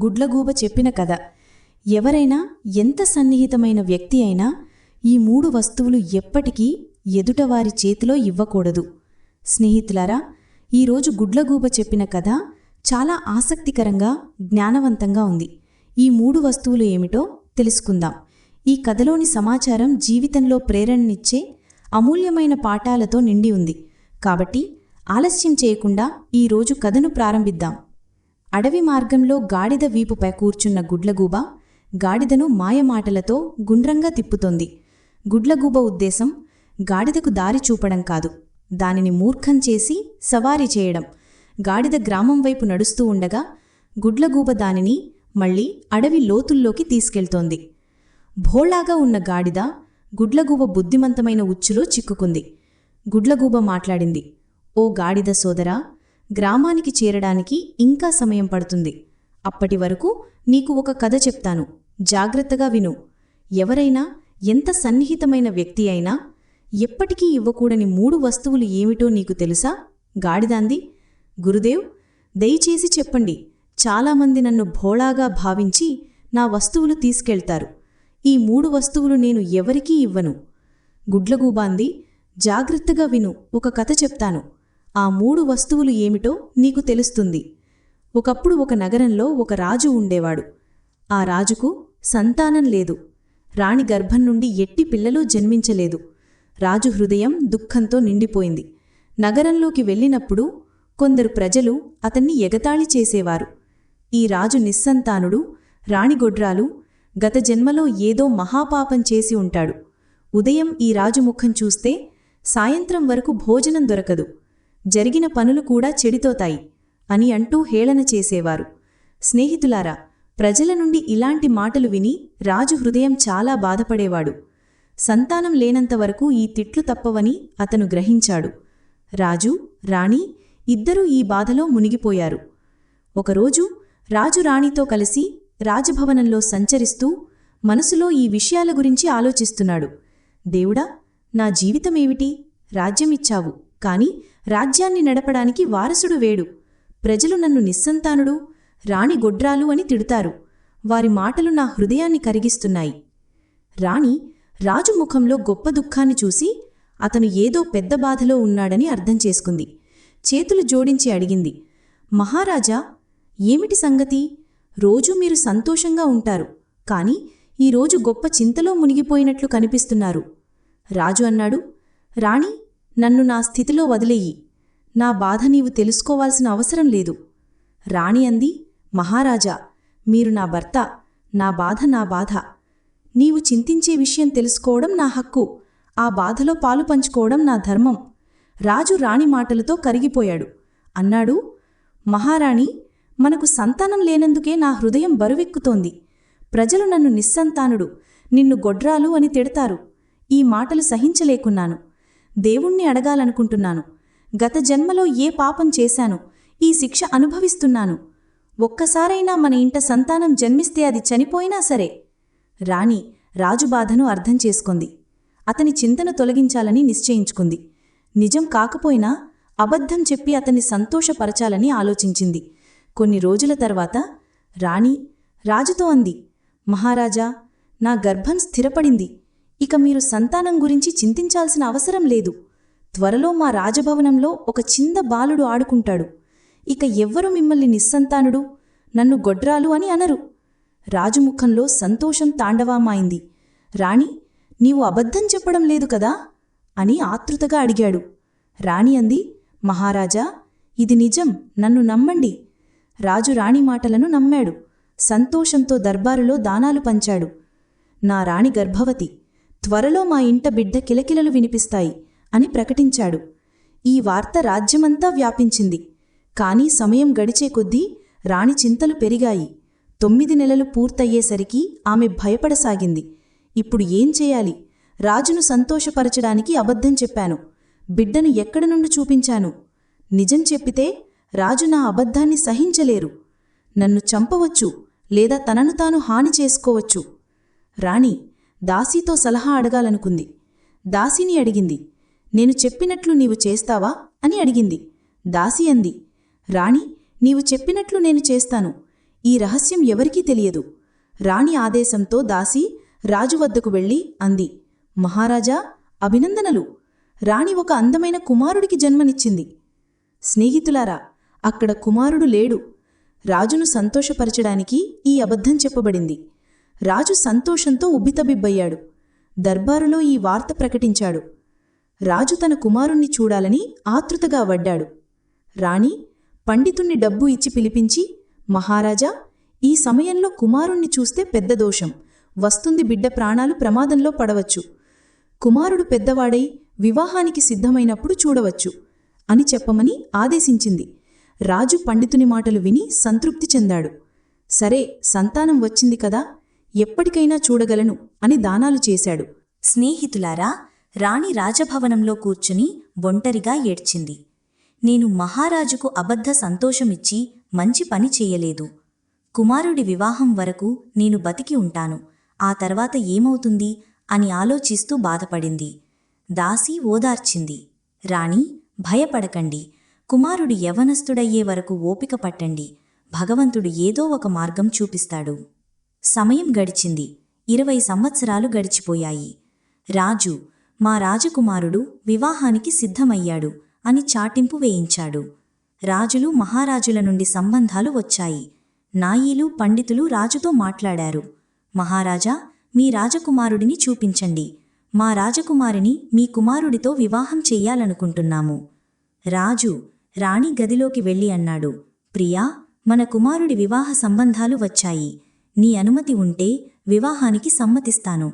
గుడ్లగూబ చెప్పిన కథ. ఎవరైనా ఎంత సన్నిహితమైన వ్యక్తి అయినా ఈ 3 వస్తువులు ఎప్పటికీ ఎదుటవారి చేతిలో ఇవ్వకూడదు. స్నేహితులారా, ఈరోజు గుడ్లగూబ చెప్పిన కథ చాలా ఆసక్తికరంగా, జ్ఞానవంతంగా ఉంది. ఈ 3 వస్తువులు ఏమిటో తెలుసుకుందాం. ఈ కథలోని సమాచారం జీవితంలో ప్రేరణనిచ్చే అమూల్యమైన పాఠాలతో నిండి ఉంది. కాబట్టి ఆలస్యం చేయకుండా ఈరోజు కథను ప్రారంభిద్దాం. అడవి మార్గంలో గాడిద వీపుపై కూర్చున్న గుడ్లగూబ గాడిదను మాయమాటలతో గుండ్రంగా తిప్పుతోంది. గుడ్లగూబ ఉద్దేశం గాడిదకు దారి చూపడం కాదు, దానిని మూర్ఖం చేసి సవారీ చేయడం. గాడిద గ్రామం వైపు నడుస్తూ ఉండగా గుడ్లగూబ దానిని మళ్లీ అడవి లోతుల్లోకి తీసుకెళ్తోంది. భోళాగా ఉన్న గాడిద గుడ్లగూబ బుద్ధిమంతమైన ఉచ్చులో చిక్కుకుంది. గుడ్లగూబ మాట్లాడింది. ఓ గాడిద సోదరా, గ్రామానికి చేరడానికి ఇంకా సమయం పడుతుంది. అప్పటి వరకు నీకు ఒక కథ చెప్తాను, జాగ్రత్తగా విను. ఎవరైనా ఎంత సన్నిహితమైన వ్యక్తి అయినా ఎప్పటికీ ఇవ్వకూడని 3 వస్తువులు ఏమిటో నీకు తెలుసా? గాడిదాంది. గురుదేవ్, దయచేసి చెప్పండి. చాలామంది నన్ను భోళాగా భావించి నా వస్తువులు తీసుకెళ్తారు. ఈ 3 వస్తువులు నేను ఎవరికీ ఇవ్వను. గుడ్లగూబాంది. జాగ్రత్తగా విను, ఒక కథ చెప్తాను. ఆ 3 వస్తువులు ఏమిటో నీకు తెలుస్తుంది. ఒకప్పుడు ఒక నగరంలో ఒక రాజు ఉండేవాడు. ఆ రాజుకు సంతానం లేదు. రాణి గర్భం నుండి ఎట్టి పిల్లలు జన్మించలేదు. రాజు హృదయం దుఃఖంతో నిండిపోయింది. నగరంలోకి వెళ్ళినప్పుడు కొందరు ప్రజలు అతన్ని ఎగతాళి చేసేవారు. ఈ రాజు నిస్సంతానుడు, రాణి గొడ్రాలు, గత జన్మలో ఏదో మహాపాపం చేసి ఉంటాడు. ఉదయం ఈ రాజు ముఖం చూస్తే సాయంత్రం వరకు భోజనం దొరకదు. జరిగిన పనులు కూడా చెడితోతాయి అని అంటూ హేళన చేసేవారు. స్నేహితులారా, ప్రజల నుండి ఇలాంటి మాటలు విని రాజు హృదయం చాలా బాధపడేవాడు. సంతానం లేనంతవరకు ఈ తిట్లు తప్పవని అతను గ్రహించాడు. రాజు, రాణి ఇద్దరూ ఈ బాధలో మునిగిపోయారు. ఒకరోజు రాజు రాణితో కలిసి రాజభవనంలో సంచరిస్తూ మనసులో ఈ విషయాల గురించి ఆలోచిస్తున్నాడు. దేవుడా, నా జీవితమేమిటి? రాజ్యమిచ్చావు, కాని రాజ్యాన్ని నడపడానికి వారసుడు వేడు. ప్రజలు నన్ను నిస్సంతానుడు, రాణి గొడ్రాలు అని తిడతారు. వారి మాటలు నా హృదయాన్ని కరిగిస్తున్నాయి. రాణి రాజు ముఖంలో గొప్ప దుఃఖాన్ని చూసి అతను ఏదో పెద్ద బాధలో ఉన్నాడని అర్థం చేసుకుంది. చేతులు జోడించి అడిగింది. మహారాజా, ఏమిటి సంగతి? రోజూ మీరు సంతోషంగా ఉంటారు, కాని ఈరోజు గొప్ప చింతలో మునిగిపోయినట్లు కనిపిస్తున్నారు. రాజు అన్నాడు. రాణి, నన్ను నా స్థితిలో వదిలేయి. నా బాధ నీవు తెలుసుకోవాల్సిన అవసరం లేదు. రాణి అంది. మహారాజా, మీరు నా భర్త, నా బాధ నా బాధ. నీవు చింతించే విషయం తెలుసుకోవడం నా హక్కు, ఆ బాధలో పాలు పంచుకోవడం నా ధర్మం. రాజు రాణి మాటలతో కరిగిపోయాడు. అన్నాడు. మహారాణి, మనకు సంతానం లేనందుకే నా హృదయం బరువెక్కుతోంది. ప్రజలు నన్ను నిస్సంతానుడు, నిన్ను గొడ్రాలు అని తిడతారు. ఈ మాటలు సహించలేకున్నాను. దేవుణ్ణి అడగాలనుకుంటున్నాను. గత జన్మలో ఏ పాపం చేశాను, ఈ శిక్ష అనుభవిస్తున్నాను. ఒక్కసారైనా మన ఇంట సంతానం జన్మిస్తే అది చనిపోయినా సరే. రాణి రాజు బాధను అర్థం చేసుకుంది. అతని చింతను తొలగించాలని నిశ్చయించుకుంది. నిజం కాకపోయినా అబద్ధం చెప్పి అతన్ని సంతోషపరచాలని ఆలోచించింది. కొన్ని రోజుల తర్వాత రాణి రాజుతో అంది. మహారాజా, నా గర్భం స్థిరపడింది. ఇక మీరు సంతానం గురించి చింతించాల్సిన అవసరం లేదు. త్వరలో మా రాజభవనంలో ఒక చిన్న బాలుడు ఆడుకుంటాడు. ఇక ఎవ్వరూ మిమ్మల్ని నిస్సంతానుడు, నన్ను గొడ్రాలు అని అనరు. రాజు ముఖంలో సంతోషం తాండవమాయింది. రాణి, నీవు అబద్ధం చెప్పడం లేదు కదా అని ఆతృతగా అడిగాడు. రాణి అంది. మహారాజా, ఇది నిజం, నన్ను నమ్మండి. రాజు రాణి మాటలను నమ్మాడు. సంతోషంతో దర్బారులో దానాలు పంచాడు. నా రాణి గర్భవతి, త్వరలో మా ఇంట బిడ్డ కిలకిలలు వినిపిస్తాయి అని ప్రకటించాడు. ఈ వార్త రాజ్యమంతా వ్యాపించింది. కాని సమయం గడిచే కొద్దీ రాణి చింతలు పెరిగాయి. 9 నెలలు పూర్తయ్యేసరికి ఆమె భయపడసాగింది. ఇప్పుడు ఏం చేయాలి? రాజును సంతోషపరచడానికి అబద్ధం చెప్పాను. బిడ్డను ఎక్కడి నుండి చూపించాను? నిజం చెప్పితే రాజు నా అబద్ధాన్ని సహించలేరు. నన్ను చంపవచ్చు లేదా తనను తాను హాని చేసుకోవచ్చు. రాణి, దాసీతో సలహా అడగాలనుకుంది. దాసీని అడిగింది, నేను చెప్పినట్లు నీవు చేస్తావా అని అడిగింది. దాసీ అంది, రాణి, నీవు చెప్పినట్లు నేను చేస్తాను. ఈ రహస్యం ఎవరికీ తెలియదు. రాణి ఆదేశంతో దాసీ రాజు వద్దకు వెళ్ళి అంది, మహారాజా, అభినందనలు! రాణి ఒక అందమైన కుమారుడికి జన్మనిచ్చింది. స్నేహితులారా, అక్కడ కుమారుడు లేడు. రాజును సంతోషపరచడానికి ఈ అబద్ధం చెప్పబడింది. రాజు సంతోషంతో ఉబ్బితబిబ్బయ్యాడు. దర్బారులో ఈ వార్త ప్రకటించాడు. రాజు తన కుమారుణ్ణి చూడాలని ఆతృతగా వడ్డాడు. రాణి పండితుణ్ణి డబ్బు ఇచ్చి పిలిపించి, మహారాజా, ఈ సమయంలో కుమారుణ్ణి చూస్తే పెద్ద దోషం వస్తుంది, బిడ్డ ప్రాణాలు ప్రమాదంలో పడవచ్చు. కుమారుడు పెద్దవాడై వివాహానికి సిద్ధమైనప్పుడు చూడవచ్చు అని చెప్పమని ఆదేశించింది. రాజు పండితుని మాటలు విని సంతృప్తి చెందాడు. సరే, సంతానం వచ్చింది కదా, ఎప్పటికైనా చూడగలను అని దానాలు చేశాడు. స్నేహితులారా, రాణి రాజభవనంలో కూర్చుని ఒంటరిగా ఏడ్చింది. నేను మహారాజుకు అబద్ధ సంతోషమిచ్చి మంచి పని చెయ్యలేదు. కుమారుడి వివాహం వరకు నేను బతికి ఉంటాను, ఆ తర్వాత ఏమవుతుంది అని ఆలోచిస్తూ బాధపడింది. దాసీ ఓదార్చింది, రాణి, భయపడకండి. కుమారుడు యవనస్తుడయ్యే వరకు ఓపిక పట్టండి. భగవంతుడు ఏదో ఒక మార్గం చూపిస్తాడు. సమయం గడిచింది. 20 సంవత్సరాలు గడిచిపోయాయి. రాజు, మా రాజకుమారుడు వివాహానికి సిద్ధమయ్యాడు అని చాటింపు వేయించాడు. రాజులు, మహారాజుల నుండి సంబంధాలు వచ్చాయి. నాయీలు, పండితులు రాజుతో మాట్లాడారు. మహారాజా, మీ రాజకుమారుడిని చూపించండి. మా రాజకుమారిని మీ కుమారుడితో వివాహం చెయ్యాలనుకుంటున్నాము. రాజు రాణి గదిలోకి వెళ్ళి అన్నాడు, ప్రియా, మన కుమారుడి వివాహ సంబంధాలు వచ్చాయి. నీ అనుమతి ఉంటే వివాహానికి సమ్మతిస్తాను.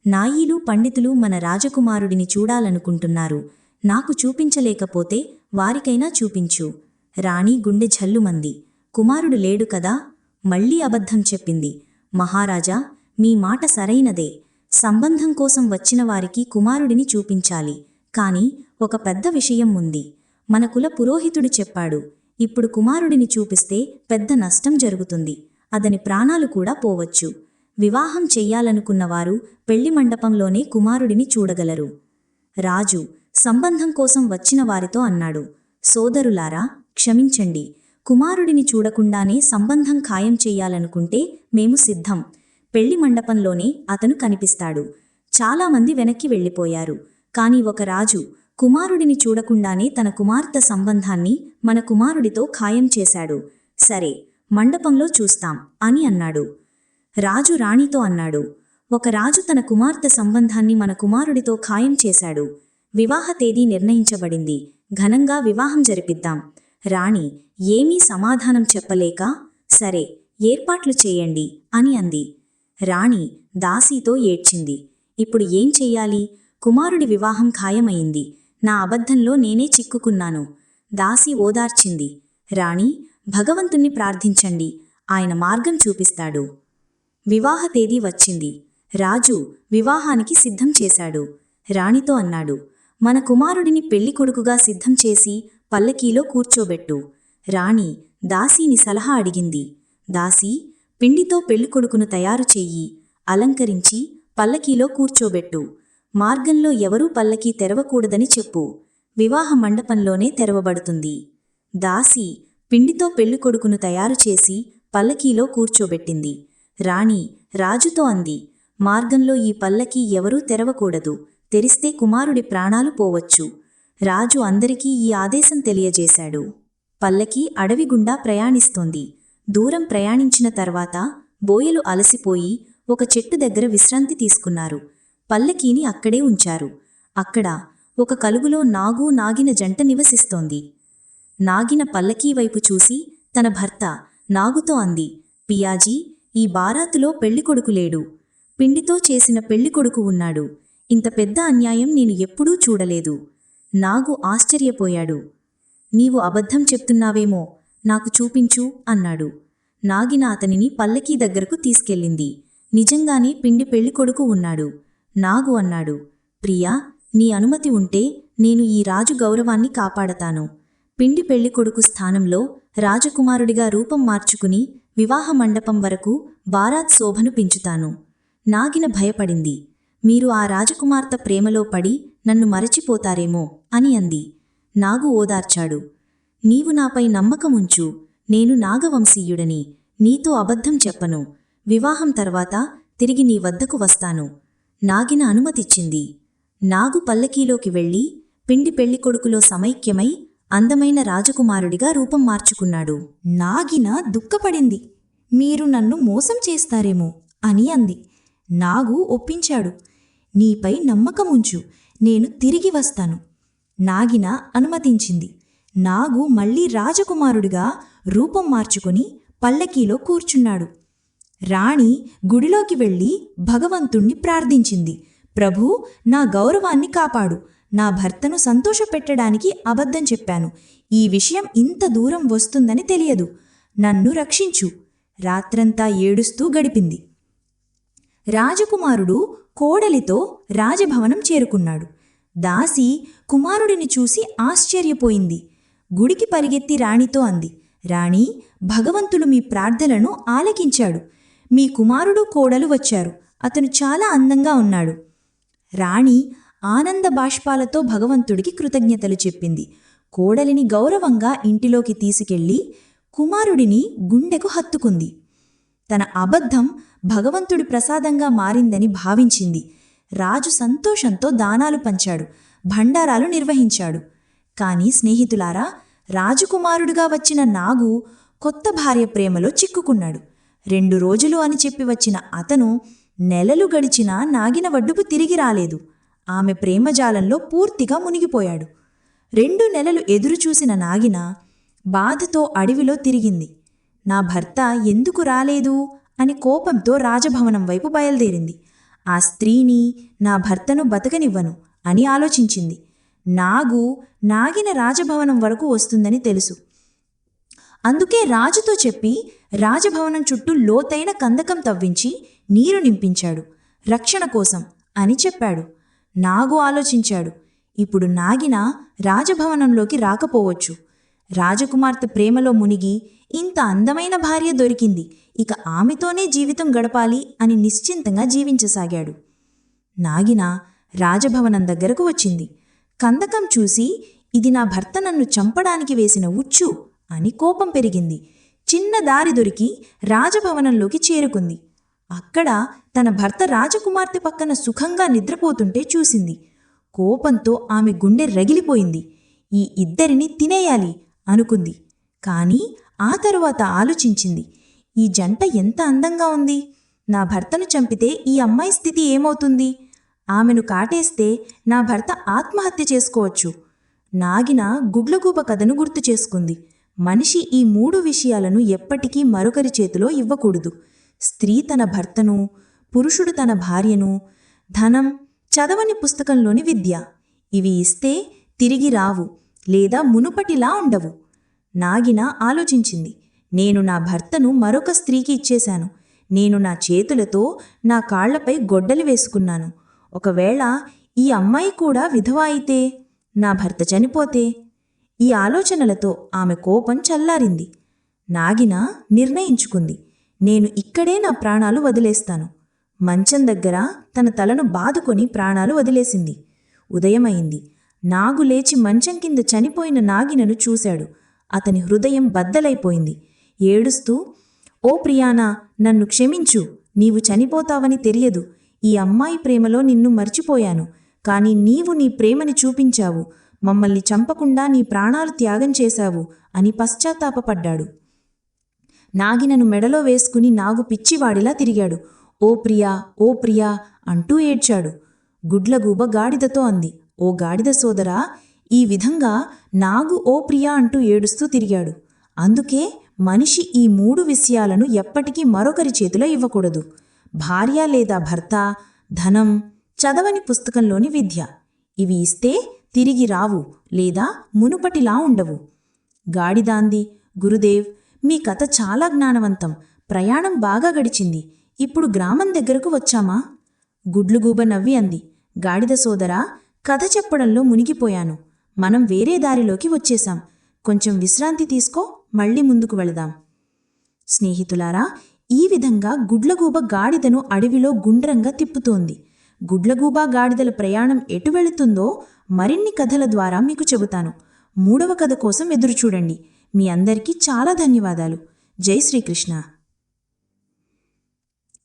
నాయీలు, పండితులు మన రాజకుమారుడిని చూడాలనుకుంటున్నారు. నాకు చూపించలేకపోతే వారికైనా చూపించు. రాణి గుండె ఝల్లుమంది. కుమారుడు లేడు కదా? మళ్లీ అబద్ధం చెప్పింది. మహారాజా, మీ మాట సరైనదే. సంబంధం కోసం వచ్చిన వారికి కుమారుడిని చూపించాలి. కాని ఒక పెద్ద విషయం ఉంది. మన కుల పురోహితుడు చెప్పాడు, ఇప్పుడు కుమారుడిని చూపిస్తే పెద్ద నష్టం జరుగుతుంది. అతని ప్రాణాలు కూడా పోవచ్చు. వివాహం చెయ్యాలనుకున్నవారు పెళ్లి మండపంలోనే కుమారుడిని చూడగలరు. రాజు సంబంధం కోసం వచ్చిన వారితో అన్నాడు, సోదరులారా, క్షమించండి. కుమారుడిని చూడకుండానే సంబంధం ఖాయం చెయ్యాలనుకుంటే మేము సిద్ధం. పెళ్లి మండపంలోనే అతను కనిపిస్తాడు. చాలామంది వెనక్కి వెళ్ళిపోయారు. కాని ఒక రాజు కుమారుడిని చూడకుండానే తన కుమార్తె సంబంధాన్ని మన కుమారుడితో ఖాయం చేశాడు. సరే, మండపంలో చూస్తాం అని అన్నాడు. రాజు రాణితో అన్నాడు, ఒక రాజు తన కుమార్తె సంబంధాన్ని మన కుమారుడితో ఖాయం చేశాడు. వివాహ తేదీ నిర్ణయించబడింది. ఘనంగా వివాహం జరిపిద్దాం. రాణి ఏమీ సమాధానం చెప్పలేక, సరే, ఏర్పాట్లు చేయండి అని అంది. రాణి దాసీతో ఏడ్చింది. ఇప్పుడు ఏం చెయ్యాలి? కుమారుడి వివాహం ఖాయమయింది. నా అబద్ధంలో నేనే చిక్కుకున్నాను. దాసీ ఓదార్చింది, రాణి, భగవంతుణ్ణి ప్రార్థించండి, ఆయన మార్గం చూపిస్తాడు. వివాహ తేదీ వచ్చింది. రాజు వివాహానికి సిద్ధం చేశాడు. రాణితో అన్నాడు, మన కుమారుడిని పెళ్లికొడుకుగా సిద్ధం చేసి పల్లకీలో కూర్చోబెట్టు. రాణి దాసీని సలహా అడిగింది. దాసీ, పిండితో పెళ్లికొడుకును తయారు చెయ్యి, అలంకరించి పల్లకీలో కూర్చోబెట్టు. మార్గంలో ఎవరూ పల్లకీ తెరవకూడదని చెప్పు. వివాహ మండపంలోనే తెరవబడుతుంది. దాసీ పిండితో పెళ్లికొడుకును తయారు చేసి పల్లకీలో కూర్చోబెట్టింది. రాణి రాజుతో అంది, మార్గంలో ఈ పల్లకీ ఎవరూ తెరవకూడదు. తెరిస్తే కుమారుడి ప్రాణాలు పోవచ్చు. రాజు అందరికీ ఈ ఆదేశం తెలియజేశాడు. పల్లకీ అడవి గుండా ప్రయాణిస్తోంది. దూరం ప్రయాణించిన తర్వాత బోయలు అలసిపోయి ఒక చెట్టు దగ్గర విశ్రాంతి తీసుకున్నారు. పల్లకీని అక్కడే ఉంచారు. అక్కడ ఒక కలుగులో నాగు, నాగిన జంట నివసిస్తోంది. నాగిన పల్లకీ వైపు చూసి తన భర్త నాగుతో అంది, పియాజీ, ఈ బారాతులో పెళ్లికొడుకు లేడు. పిండితో చేసిన పెళ్లికొడుకు ఉన్నాడు. ఇంత పెద్ద అన్యాయం నేను ఎప్పుడూ చూడలేదు. నాగు ఆశ్చర్యపోయాడు. నీవు అబద్ధం చెప్తున్నావేమో, నాకు చూపించు అన్నాడు. నాగిన అతనిని పల్లకీ దగ్గరకు తీసుకెళ్ళింది. నిజంగానే పిండి పెళ్లికొడుకు ఉన్నాడు. నాగు అన్నాడు, ప్రియా, నీ అనుమతి ఉంటే నేను ఈ రాజు గౌరవాన్ని కాపాడతాను. పిండి పెళ్లికొడుకు స్థానంలో రాజకుమారుడిగా రూపం మార్చుకుని వివాహ మండపం వరకు బారాత్ శోభను పెంచుతాను. నాగిన భయపడింది. మీరు ఆ రాజకుమార్తె ప్రేమలో పడి నన్ను మరచిపోతారేమో అని అంది. నాగు ఓదార్చాడు. నీవు నాపై నమ్మకముంచు. నేను నాగవంశీయుడని. నీతో అబద్ధం చెప్పను. వివాహం తర్వాత తిరిగి నీ వద్దకు వస్తాను. నాగిన అనుమతిచ్చింది. నాగు పల్లకీలోకి వెళ్లి పిండి పెళ్లికొడుకులో సమైక్యమై అందమైన రాజకుమారుడిగా రూపం మార్చుకున్నాడు. నాగిన దుఃఖపడింది. మీరు నన్ను మోసం చేస్తారేమో అని అంది. నాగు ఒప్పించాడు. నీపై నమ్మకముంచు. నేను తిరిగి వస్తాను. నాగిన అనుమతించింది. నాగు మళ్లీ రాజకుమారుడిగా రూపం మార్చుకుని పల్లకీలో కూర్చున్నాడు. రాణి గుడిలోకి వెళ్లి భగవంతుణ్ణి ప్రార్థించింది. ప్రభూ, నా గౌరవాన్ని కాపాడు. నా భర్తను సంతోషపెట్టడానికి అబద్ధం చెప్పాను. ఈ విషయం ఇంత దూరం వస్తుందని తెలియదు. నన్ను రక్షించు. రాత్రంతా ఏడుస్తూ గడిపింది. రాజకుమారుడు కోడలితో రాజభవనం చేరుకున్నాడు. దాసి కుమారుడిని చూసి ఆశ్చర్యపోయింది. గుడికి పరిగెత్తి రాణితో అంది, రాణి, భగవంతుడు మీ ప్రార్థనలను ఆలకించాడు. మీ కుమారుడు కోడలు వచ్చారు. అతను చాలా అందంగా ఉన్నాడు. రాణి ఆనంద బాష్పాలతో భగవంతుడికి కృతజ్ఞతలు చెప్పింది. కోడలిని గౌరవంగా ఇంటిలోకి తీసుకెళ్లి కుమారుడిని గుండెకు హత్తుకుంది. తన అబద్ధం భగవంతుడి ప్రసాదంగా మారిందని భావించింది. రాజు సంతోషంతో దానాలు పంచాడు, భండారాలు నిర్వహించాడు. కాని స్నేహితులారా, రాజకుమారుడిగా వచ్చిన నాగు కొత్త భార్య ప్రేమలో చిక్కుకున్నాడు. 2 రోజులు అని చెప్పి వచ్చిన అతను నెలలు గడిచినా నాగిన వడ్డుకు తిరిగి రాలేదు. ఆమె ప్రేమజాలంలో పూర్తిగా మునిగిపోయాడు. 2 నెలలు ఎదురుచూసిన నాగిన బాధతో అడవిలో తిరిగింది. నా భర్త ఎందుకు రాలేదు అని కోపంతో రాజభవనం వైపు బయలుదేరింది. ఆ స్త్రీని, నా భర్తను బతకనివ్వను అని ఆలోచించింది. నాగిన రాజభవనం వరకు వస్తుందని తెలుసు. అందుకే రాజుతో చెప్పి రాజభవనం చుట్టూ లోతైన కందకం తవ్వించి నీరు నింపించాడు, రక్షణ కోసం అని చెప్పాడు. నాగు ఆలోచించాడు. ఇప్పుడు నాగిన రాజభవనంలోకి రాకపోవచ్చు. రాజకుమార్తె ప్రేమలో మునిగి ఇంత అందమైన భార్య దొరికింది. ఇక ఆమెతోనే జీవితం గడపాలి అని నిశ్చింతంగా జీవించసాగాడు. నాగిన రాజభవనం దగ్గరకు వచ్చింది. కందకం చూసి, ఇది నా భర్త నన్ను చంపడానికి వేసిన ఉచ్చు అని కోపం పెరిగింది. చిన్న దారి దొరికి రాజభవనంలోకి చేరుకుంది. అక్కడ తన భర్త రాజకుమార్తె పక్కన సుఖంగా నిద్రపోతుంటే చూసింది. కోపంతో ఆమె గుండె రగిలిపోయింది. ఈ ఇద్దరిని తినేయాలి అనుకుంది. కాని ఆ తరువాత ఆలోచించింది. ఈ జంట ఎంత అందంగా ఉంది. నా భర్తను చంపితే ఈ అమ్మాయి స్థితి ఏమవుతుంది? ఆమెను కాటేస్తే నా భర్త ఆత్మహత్య చేసుకోవచ్చు. నాగిన గుడ్లగూబ కథను గుర్తు చేసుకుంది. మనిషి ఈ 3 విషయాలను ఎప్పటికీ మరొకరి చేతిలో ఇవ్వకూడదు. స్త్రీ తన భర్తను, పురుషుడు తన భార్యను, ధనం చదవని పుస్తకంలోని విద్య. ఇవి ఇస్తే తిరిగి రావు లేదా మునుపటిలా ఉండవు. నాగిన ఆలోచించింది. నేను నా భర్తను మరొక స్త్రీకి ఇచ్చేశాను. నేను నా చేతులతో నా కాళ్లపై గొడ్డలి వేసుకున్నాను. ఒకవేళ ఈ అమ్మాయి కూడా విధవ అయితే, నా భర్త చనిపోతే? ఈ ఆలోచనలతో ఆమె కోపం చల్లారింది. నాగిన నిర్ణయించుకుంది. నేను ఇక్కడే నా ప్రాణాలు వదిలేస్తాను. మంచం దగ్గర తన తలను బాదుకొని ప్రాణాలు వదిలేసింది. ఉదయమైంది. నాగు లేచి మంచం కింద చనిపోయిన నాగినను చూశాడు. అతని హృదయం బద్దలైపోయింది. ఏడుస్తూ, ఓ ప్రియానా, నన్ను క్షమించు. నీవు చనిపోతావని తెలియదు. ఈ అమ్మాయి ప్రేమలో నిన్ను మర్చిపోయాను. కాని నీవు నీ ప్రేమని చూపించావు. మమ్మల్ని చంపకుండా నీ ప్రాణాలు త్యాగం చేశావు అని పశ్చాత్తాపపడ్డాడు. నాగినను మెడలో వేసుకుని నాగు పిచ్చివాడిలా తిరిగాడు. ఓ ప్రియా, ఓ ప్రియా అంటూ ఏడ్చాడు. గుడ్లగూబ గాడిదతో అంది, ఓ గాడిద సోదరా. ఈ విధంగా నాగు ఓ ప్రియా అంటూ ఏడుస్తూ తిరిగాడు. అందుకే మనిషి ఈ 3 విషయాలను ఎప్పటికీ మరొకరి చేతిలో ఇవ్వకూడదు. భార్య లేదా భర్త, ధనం, చదవని పుస్తకంలోని విద్య. ఇవి ఇస్తే తిరిగి రావు లేదా మునుపటిలా ఉండవు. గాడిదాంది, గురుదేవ్, మీ కథ చాలా జ్ఞానవంతం. ప్రయాణం బాగా గడిచింది. ఇప్పుడు గ్రామం దగ్గరకు వచ్చామా? గుడ్లుగూబ నవ్వి అంది, గాడిద సోదరా, కథ చెప్పడంలో మునిగిపోయాను. మనం వేరే దారిలోకి వచ్చేశాం. కొంచెం విశ్రాంతి తీసుకో, మళ్ళీ ముందుకు వెళదాం. స్నేహితులారా, ఈ విధంగా గుడ్లగూబ గాడిదను అడవిలో గుండ్రంగా తిప్పుతోంది. గుడ్లగూబా గాడిదల ప్రయాణం ఎటు వెళుతుందో మరిన్ని కథల ద్వారా మీకు చెబుతాను. 3వ కథ కోసం ఎదురుచూడండి. మీ అందరికీ చాలా ధన్యవాదాలు. జై శ్రీకృష్ణ.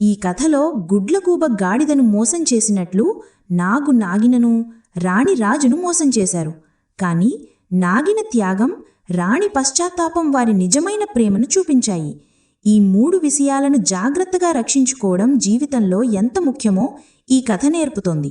ఈ కథలో గుడ్లగూబ గాడిదను మోసం చేసినట్లు నాగు నాగినను రాణి రాజును మోసం చేశారు. కాని నాగిన త్యాగం, రాణి పశ్చాత్తాపం వారి నిజమైన ప్రేమను చూపించాయి. ఈ 3 విషయాలను జాగ్రత్తగా రక్షించుకోవడం జీవితంలో ఎంత ముఖ్యమో ఈ కథ నేర్పుతోంది.